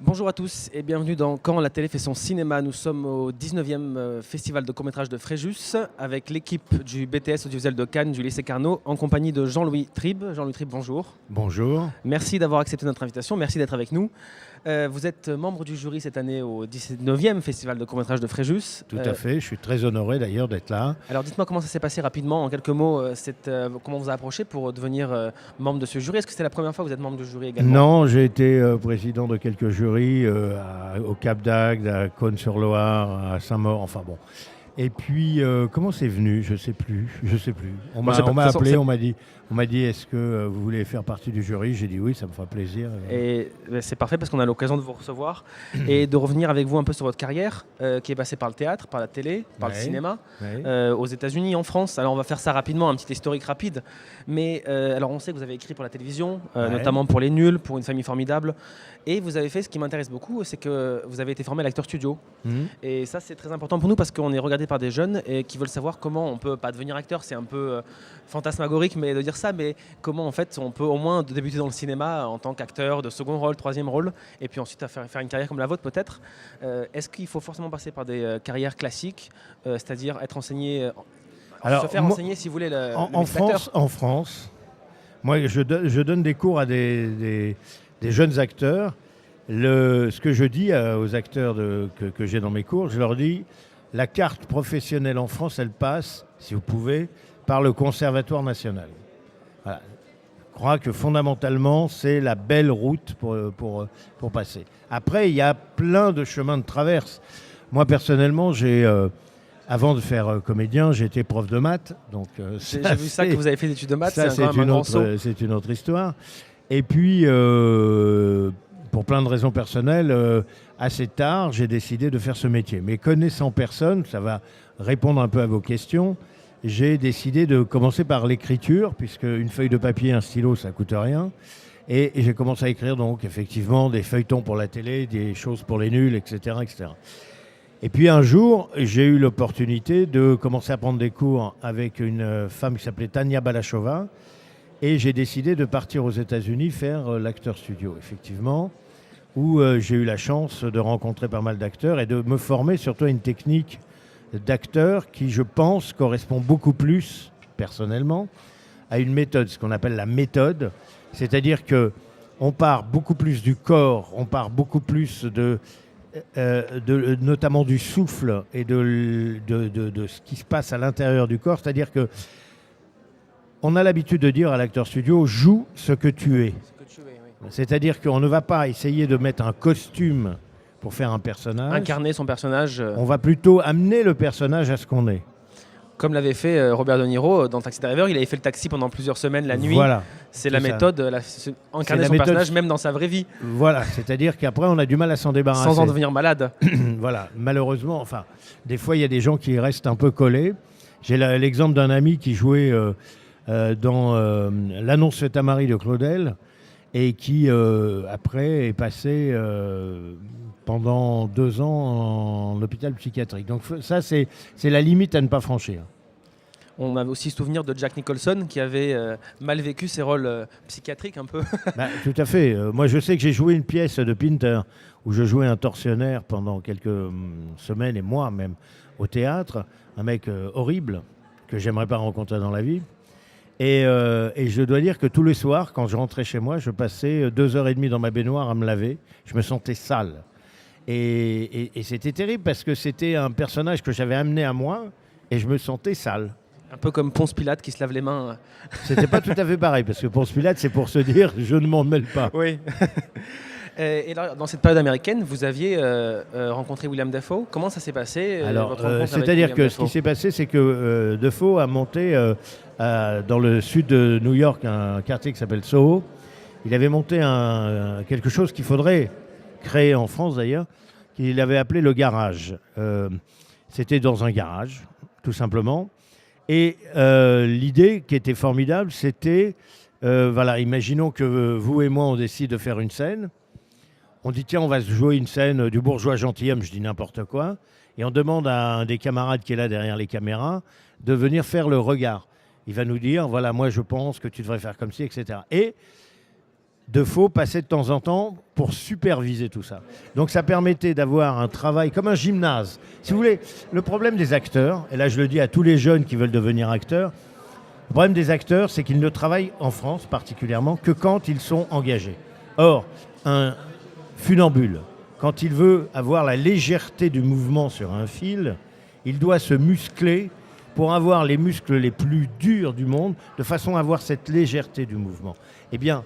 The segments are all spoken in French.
Bonjour à tous et bienvenue dans Quand la télé fait son cinéma. Nous sommes au 19e festival de court-métrage de Fréjus avec l'équipe du BTS audiovisuel de Cannes du lycée Carnot en compagnie de Jean-Louis Tribe. Jean-Louis Tribe, bonjour. Bonjour. Merci d'avoir accepté notre invitation, merci d'être avec nous. Vous êtes membre du jury cette année au 19e festival de court-métrage de Fréjus. Tout à fait, je suis très honoré d'ailleurs d'être là. Alors dites-moi comment ça s'est passé rapidement, en quelques mots, comment on vous a approché pour devenir membre de ce jury. Est-ce que c'est la première fois que vous êtes membre du jury également? Non, j'ai été président de quelques jurys au Cap d'Agde, à Cosne-sur-Loire, à Saint-Maur, enfin bon. Et puis, comment c'est venu? Je sais plus. On m'a appelé, on m'a dit est-ce que vous voulez faire partie du jury? J'ai dit oui, ça me fera plaisir. Et c'est parfait parce qu'on a l'occasion de vous recevoir et de revenir avec vous un peu sur votre carrière qui est passée par le théâtre, par la télé, par le cinéma, aux États-Unis, en France. Alors on va faire ça rapidement, un petit historique rapide. Mais alors on sait que vous avez écrit pour la télévision, notamment pour Les Nuls, pour Une famille formidable. Et vous avez fait ce qui m'intéresse beaucoup, c'est que vous avez été formé à l'acteur studio. Et ça c'est très important pour nous parce qu'on est regardé par des jeunes et qui veulent savoir comment on peut pas devenir acteur. C'est un peu fantasmagorique mais de dire ça, mais comment en fait on peut au moins débuter dans le cinéma en tant qu'acteur de second rôle, troisième rôle, et puis ensuite faire une carrière comme la vôtre peut-être. Est-ce qu'il faut forcément passer par des carrières classiques, c'est-à-dire être enseigné, se faire enseigner si vous voulez en France, moi je donne des cours à des jeunes acteurs. Ce que je dis aux acteurs que j'ai dans mes cours, je leur dis la carte professionnelle en France, elle passe, si vous pouvez, par le Conservatoire national. Voilà. Je crois que fondamentalement, c'est la belle route pour passer. Après, il y a plein de chemins de traverse. Moi, personnellement, avant de faire comédien, j'ai été prof de maths. J'ai vu ça, que vous avez fait des études de maths, c'est une autre histoire. Et puis, pour plein de raisons personnelles, assez tard, j'ai décidé de faire ce métier. Mais connaissant personne, ça va répondre un peu à vos questions, j'ai décidé de commencer par l'écriture, puisque une feuille de papier, un stylo, ça ne coûte rien. Et j'ai commencé à écrire donc effectivement des feuilletons pour la télé, des choses pour les nuls, etc., etc. Et puis un jour, j'ai eu l'opportunité de commencer à prendre des cours avec une femme qui s'appelait Tania Balachova. Et j'ai décidé de partir aux États-Unis faire l'acteur studio, effectivement, où j'ai eu la chance de rencontrer pas mal d'acteurs et de me former surtout à une technique d'acteur qui, je pense, correspond beaucoup plus, personnellement, à une méthode, ce qu'on appelle la méthode. C'est-à-dire qu'on part beaucoup plus du corps, on part beaucoup plus notamment du souffle et de ce qui se passe à l'intérieur du corps. C'est-à-dire que on a l'habitude de dire à l'acteur studio, joue ce que tu es. Oui. C'est-à-dire qu'on ne va pas essayer de mettre un costume pour faire un personnage. Incarner son personnage. On va plutôt amener le personnage à ce qu'on est. Comme l'avait fait Robert De Niro dans Taxi Driver, il avait fait le taxi pendant plusieurs semaines la nuit. Voilà. C'est la méthode, incarner son personnage même dans sa vraie vie. Voilà, c'est-à-dire qu'après on a du mal à s'en débarrasser. Sans en devenir malade. Voilà, malheureusement, enfin, des fois il y a des gens qui restent un peu collés. J'ai l'exemple d'un ami qui jouait dans L'annonce faite à Marie de Claudel et qui après est passé pendant 2 ans en hôpital psychiatrique. Donc ça c'est la limite à ne pas franchir. On a aussi souvenir de Jack Nicholson qui avait mal vécu ses rôles psychiatriques un peu. Tout à fait. Moi je sais que j'ai joué une pièce de Pinter où je jouais un tortionnaire pendant quelques semaines et mois même au théâtre, un mec horrible que j'aimerais pas rencontrer dans la vie. Et je dois dire que tous les soirs, quand je rentrais chez moi, je passais 2h30 dans ma baignoire à me laver. Je me sentais sale. Et c'était terrible parce que c'était un personnage que j'avais amené à moi et je me sentais sale. Un peu comme Ponce Pilate qui se lave les mains. C'était pas tout à fait pareil parce que Ponce Pilate, c'est pour se dire je ne m'en mêle pas. Oui. Et là, dans cette période américaine, vous aviez rencontré William Dafoe. Comment ça s'est passé? Alors, c'est-à-dire que ce qui s'est passé, c'est que Dafoe a monté dans le sud de New York un quartier qui s'appelle Soho. Il avait monté quelque chose qu'il faudrait créer en France d'ailleurs, qu'il avait appelé le garage. C'était dans un garage, tout simplement. Et l'idée qui était formidable, c'était, voilà, imaginons que vous et moi, on décide de faire une scène. On dit, tiens, on va se jouer une scène du bourgeois gentilhomme, je dis n'importe quoi. Et on demande à un des camarades qui est là derrière les caméras de venir faire le regard. Il va nous dire, voilà, moi je pense que tu devrais faire comme ci, etc. Et Defoe passait de temps en temps pour superviser tout ça. Donc ça permettait d'avoir un travail comme un gymnase. Si vous voulez, le problème des acteurs, et là je le dis à tous les jeunes qui veulent devenir acteurs, le problème des acteurs, c'est qu'ils ne travaillent en France particulièrement que quand ils sont engagés. Or, un funambule, quand il veut avoir la légèreté du mouvement sur un fil, il doit se muscler pour avoir les muscles les plus durs du monde, de façon à avoir cette légèreté du mouvement. Eh bien,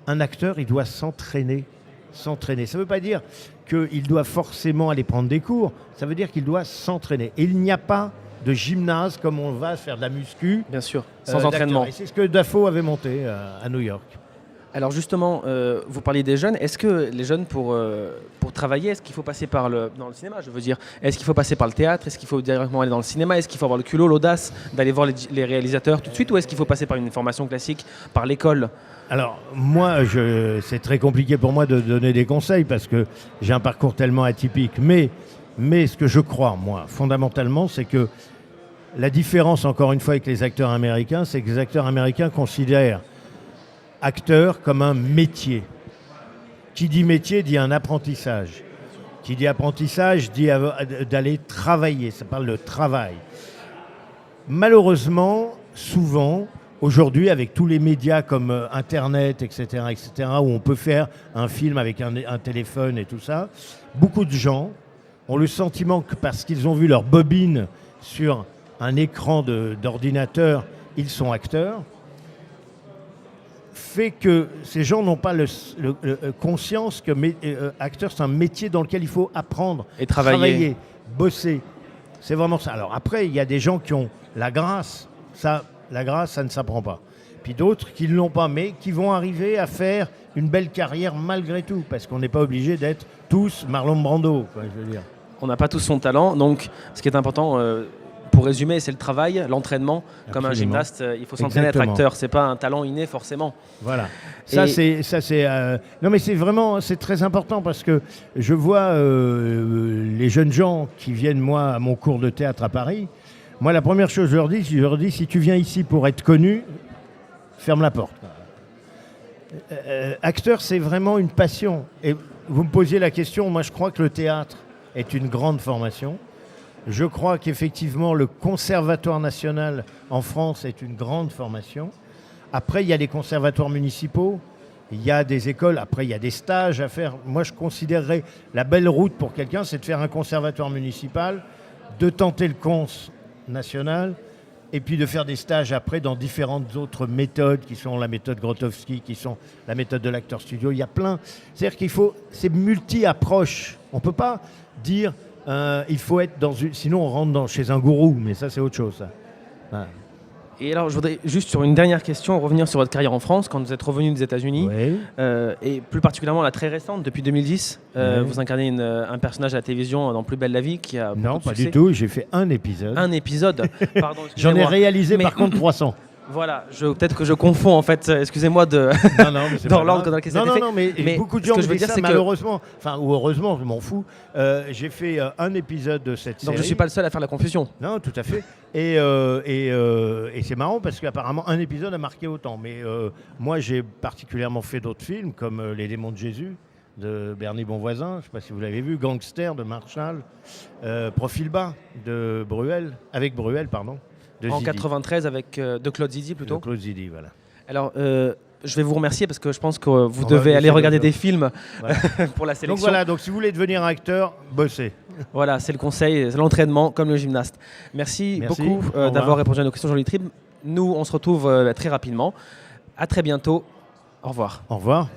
un acteur, il doit s'entraîner. Ça ne veut pas dire qu'il doit forcément aller prendre des cours, ça veut dire qu'il doit s'entraîner. Et il n'y a pas de gymnase comme on va faire de la muscu. Bien sûr, sans entraînement. Et c'est ce que Dafoe avait monté à New York. Alors justement, vous parliez des jeunes. Est-ce que les jeunes, pour travailler, est-ce qu'il faut passer dans le cinéma, je veux dire, est-ce qu'il faut passer par le théâtre? Est-ce qu'il faut directement aller dans le cinéma? Est-ce qu'il faut avoir le culot, l'audace d'aller voir les réalisateurs tout de suite? Ou est-ce qu'il faut passer par une formation classique, par l'école? Alors, moi, c'est très compliqué pour moi de donner des conseils parce que j'ai un parcours tellement atypique. Mais ce que je crois, moi, fondamentalement, c'est que la différence, encore une fois, avec les acteurs américains, c'est que les acteurs américains considèrent acteur comme un métier. Qui dit métier dit un apprentissage. Qui dit apprentissage dit d'aller travailler. Ça parle de travail. Malheureusement, souvent, aujourd'hui, avec tous les médias comme Internet, etc., où on peut faire un film avec un téléphone et tout ça, beaucoup de gens ont le sentiment que parce qu'ils ont vu leur bobine sur un écran d'ordinateur, ils sont acteurs, fait que ces gens n'ont pas conscience que acteur, c'est un métier dans lequel il faut apprendre, et travailler, bosser. C'est vraiment ça. Alors après, il y a des gens qui ont la grâce. La grâce, ça ne s'apprend pas. Puis d'autres qui ne l'ont pas, mais qui vont arriver à faire une belle carrière malgré tout, parce qu'on n'est pas obligé d'être tous Marlon Brando, quoi, je veux dire. On n'a pas tous son talent, donc ce qui est important, pour résumer, c'est le travail, l'entraînement. Absolument. Comme un gymnaste, il faut s'entraîner à être acteur. C'est pas un talent inné forcément. Voilà. Non, mais c'est très important parce que je vois les jeunes gens qui viennent moi à mon cours de théâtre à Paris. Moi, la première chose, je leur dis, si tu viens ici pour être connu, ferme la porte. Acteur, c'est vraiment une passion. Et vous me posiez la question, moi je crois que le théâtre est une grande formation. Je crois qu'effectivement, le Conservatoire national en France est une grande formation. Après, il y a les conservatoires municipaux, il y a des écoles, après il y a des stages à faire. Moi, je considérerais la belle route pour quelqu'un, c'est de faire un conservatoire municipal, de tenter le cons national, et puis de faire des stages après dans différentes autres méthodes qui sont la méthode Grotowski, qui sont la méthode de l'acteur studio. Il y a plein. C'est-à-dire c'est multi-approche. On ne peut pas dire il faut être dans une... Sinon, on rentre chez un gourou, mais ça, c'est autre chose. Ça. Voilà. Et alors, je voudrais juste sur une dernière question revenir sur votre carrière en France, quand vous êtes revenu des États-Unis, oui. Et plus particulièrement la très récente, depuis 2010. Oui. Vous incarnez un personnage à la télévision dans Plus belle la vie qui a Non, beaucoup de pas succès. Du tout. J'ai fait un épisode. Un épisode. Pardon. J'en ai réalisé par contre 300. Voilà, peut-être que je confonds en fait, excusez-moi dans l'ordre dans lequel ça a été fait. Non, mais beaucoup de gens me disent ça, malheureusement, ou heureusement, je m'en fous. J'ai fait un épisode de cette série. Donc je ne suis pas le seul à faire la confusion. Non, tout à fait. Et c'est marrant parce qu'apparemment un épisode a marqué autant. Mais moi, j'ai particulièrement fait d'autres films comme Les démons de Jésus de Bernie Bonvoisin, je ne sais pas si vous l'avez vu, Gangster de Marshall, Profil bas de Bruel, avec Bruel, pardon. En 93 de Claude Zidi plutôt. De Claude Zidi, voilà. Alors, je vais vous remercier parce que je pense que vous devez aller regarder des films pour la sélection. Donc si vous voulez devenir acteur, bossez. Voilà, c'est le conseil, c'est l'entraînement comme le gymnaste. Merci beaucoup d'avoir répondu à nos questions, Jean-Louis Tribe. Nous, on se retrouve très rapidement. À très bientôt. Au revoir. Au revoir.